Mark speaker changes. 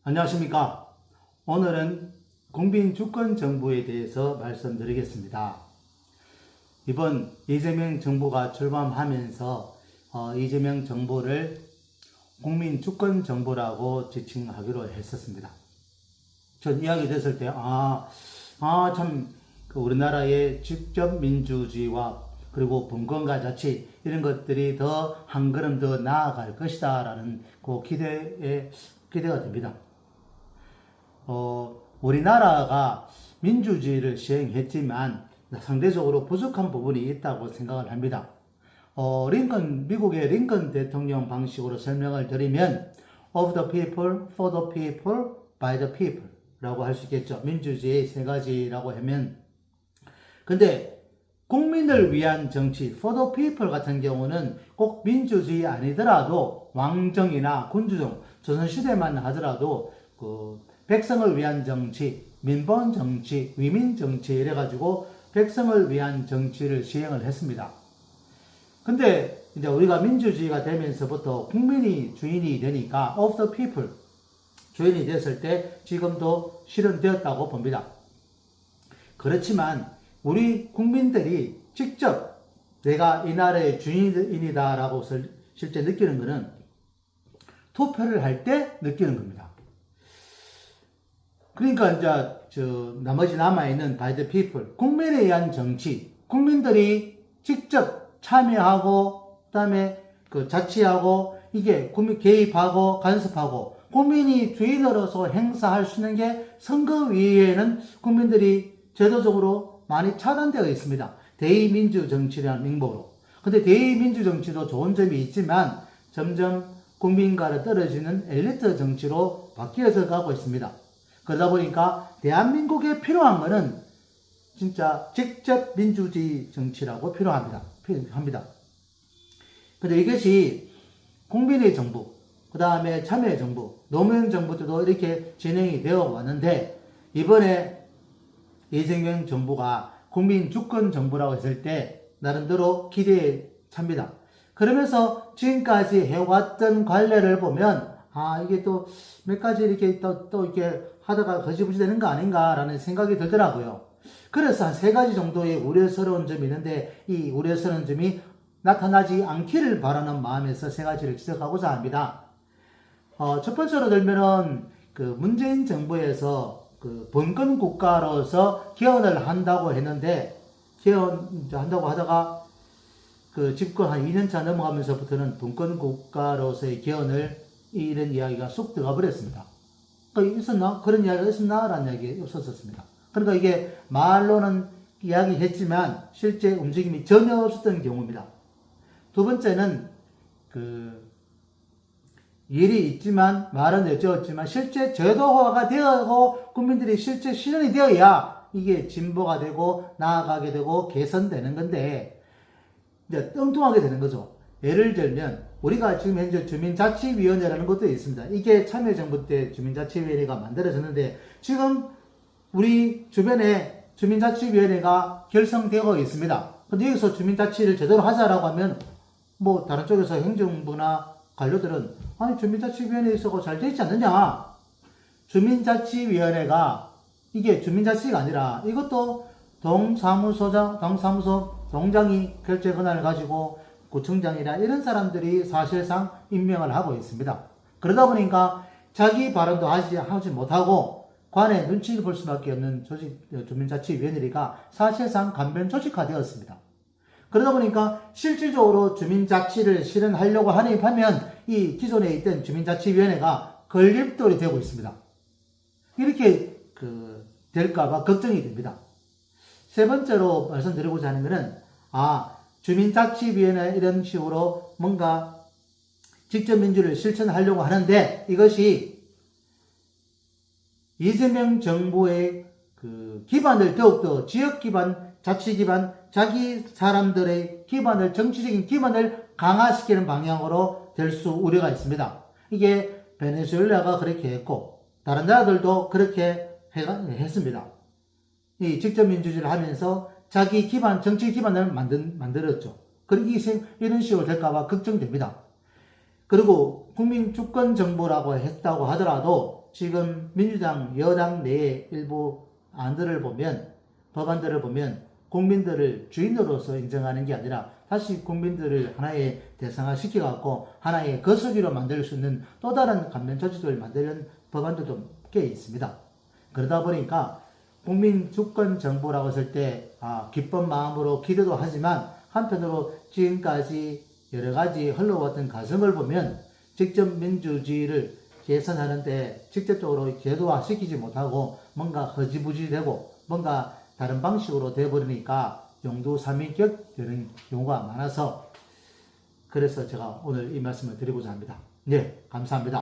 Speaker 1: 안녕하십니까. 오늘은 국민주권정부에 대해서 말씀드리겠습니다. 이번 이재명 정부가 출범하면서 이재명 정부를 국민주권정부라고 지칭하기로 했었습니다. 전 이야기 됐을 때 우리나라의 직접 민주주의와 그리고 분권과 자치 이런 것들이 더 한 걸음 더 나아갈 것이다 라는 그 기대가 됩니다. 우리나라가 민주주의를 시행했지만 상대적으로 부족한 부분이 있다고 생각을 합니다. 미국의 링컨 대통령 방식으로 설명을 드리면 of the people, for the people, by the people 라고 할 수 있겠죠. 민주주의의 세 가지라고 하면. 근데 국민을 위한 정치, for the people 같은 경우는 꼭 민주주의 아니더라도 왕정이나 군주정, 조선시대만 하더라도 백성을 위한 정치, 민본 정치, 위민 정치 이래가지고 백성을 위한 정치를 시행을 했습니다. 근데 이제 우리가 민주주의가 되면서부터 국민이 주인이 되니까 of the people 주인이 됐을 때 지금도 실현되었다고 봅니다. 그렇지만 우리 국민들이 직접 내가 이 나라의 주인이다라고 실제 느끼는 것은 투표를 할 때 느끼는 겁니다. 그러니까 이제 나머지 남아있는 by the people, 국민에 의한 정치, 국민들이 직접 참여하고 그다음에 자치하고 이게 국민 개입하고 간섭하고 국민이 주인으로서 행사할 수 있는 게 선거위에는 국민들이 제도적으로 많이 차단되어 있습니다. 대의민주 정치라는 명목으로. 근데 대의민주 정치도 좋은 점이 있지만 점점 국민과는 떨어지는 엘리트 정치로 바뀌어서 가고 있습니다. 그러다 보니까 대한민국에 필요한 것은 진짜 직접 민주주의 정치라고 필요합니다. 근데 이것이 국민의 정부, 그 다음에 참여의 정부, 노무현 정부 때도 이렇게 진행이 되어 왔는데 이번에 이재명 정부가 국민주권 정부라고 했을 때 나름대로 기대에 찹니다. 그러면서 지금까지 해왔던 관례를 보면 이게 또 몇 가지 이렇게 또 이렇게 하다가 거지부지 되는 거 아닌가라는 생각이 들더라고요. 그래서 한 세 가지 정도의 우려스러운 점이 있는데 이 우려스러운 점이 나타나지 않기를 바라는 마음에서 세 가지를 지적하고자 합니다. 첫 번째로 들면은 문재인 정부에서 번권 국가로서 개헌을 한다고 했는데 한다고 하다가 집권 한 2년차 넘어가면서부터는 분권 국가로서의 개헌을 이런 이야기가 쑥 들어가 버렸습니다. 있었나? 그런 이야기가 있었나? 라는 이야기 없었습니다. 그러니까 이게 말로는 이야기했지만 실제 움직임이 전혀 없었던 경우입니다. 두 번째는 일이 있지만 말은 여쭈었지만 실제 제도화가 되고 국민들이 실제 실현이 되어야 이게 진보가 되고 나아가게 되고 개선되는 건데 이제 뚱뚱하게 되는 거죠. 예를 들면 우리가 지금 현재 주민자치위원회라는 것도 있습니다. 이게 참여정부 때 주민자치위원회가 만들어졌는데 지금 우리 주변에 주민자치위원회가 결성되고 있습니다. 근데 여기서 주민자치를 제대로 하자라고 하면 다른 쪽에서 행정부나 관료들은 주민자치위원회에 있어서 잘 되어 있지 않느냐. 주민자치위원회가 이게 주민자치가 아니라 이것도 동사무소 동장이 결재 권한을 가지고 구청장이나 이런 사람들이 사실상 임명을 하고 있습니다. 그러다 보니까 자기 발언도 하지 못하고 관의 눈치를 볼 수밖에 없는 주민자치위원회가 사실상 간변 조직화되었습니다. 그러다 보니까 실질적으로 주민자치를 실현하려고 하면 이 기존에 있던 주민자치위원회가 걸림돌이 되고 있습니다. 이렇게 될까봐 걱정이 됩니다. 세 번째로 말씀드리고자 하는 것은 주민자치위원회 이런 식으로 뭔가 직접 민주를 실천하려고 하는데 이것이 이재명 정부의 기반을 더욱더 지역 기반, 자치 기반, 자기 사람들의 기반을 정치적인 기반을 강화시키는 방향으로 될 수 우려가 있습니다. 이게 베네수엘라가 그렇게 했고 다른 나라들도 그렇게 했습니다. 이 직접 민주주의를 하면서 자기 기반, 정치 기반을 만들었죠. 그리고 이런 식으로 될까봐 걱정됩니다. 그리고 국민주권정부라고 했다고 하더라도 지금 민주당 여당 내의 일부 안들을 보면, 법안들을 보면 국민들을 주인으로서 인정하는 게 아니라 다시 국민들을 하나의 대상화 시켜갖고 하나의 거수기로 만들 수 있는 또 다른 감면 조직을 만드는 법안들도 꽤 있습니다. 그러다 보니까 국민주권정부라고 했을 때 기쁜 마음으로 기대도 하지만 한편으로 지금까지 여러 가지 흘러왔던 과정을 보면 직접 민주주의를 개선하는데 직접적으로 제도화시키지 못하고 뭔가 허지부지되고 뭔가 다른 방식으로 되어버리니까 용두사미격 되는 경우가 많아서 그래서 제가 오늘 이 말씀을 드리고자 합니다. 네, 감사합니다.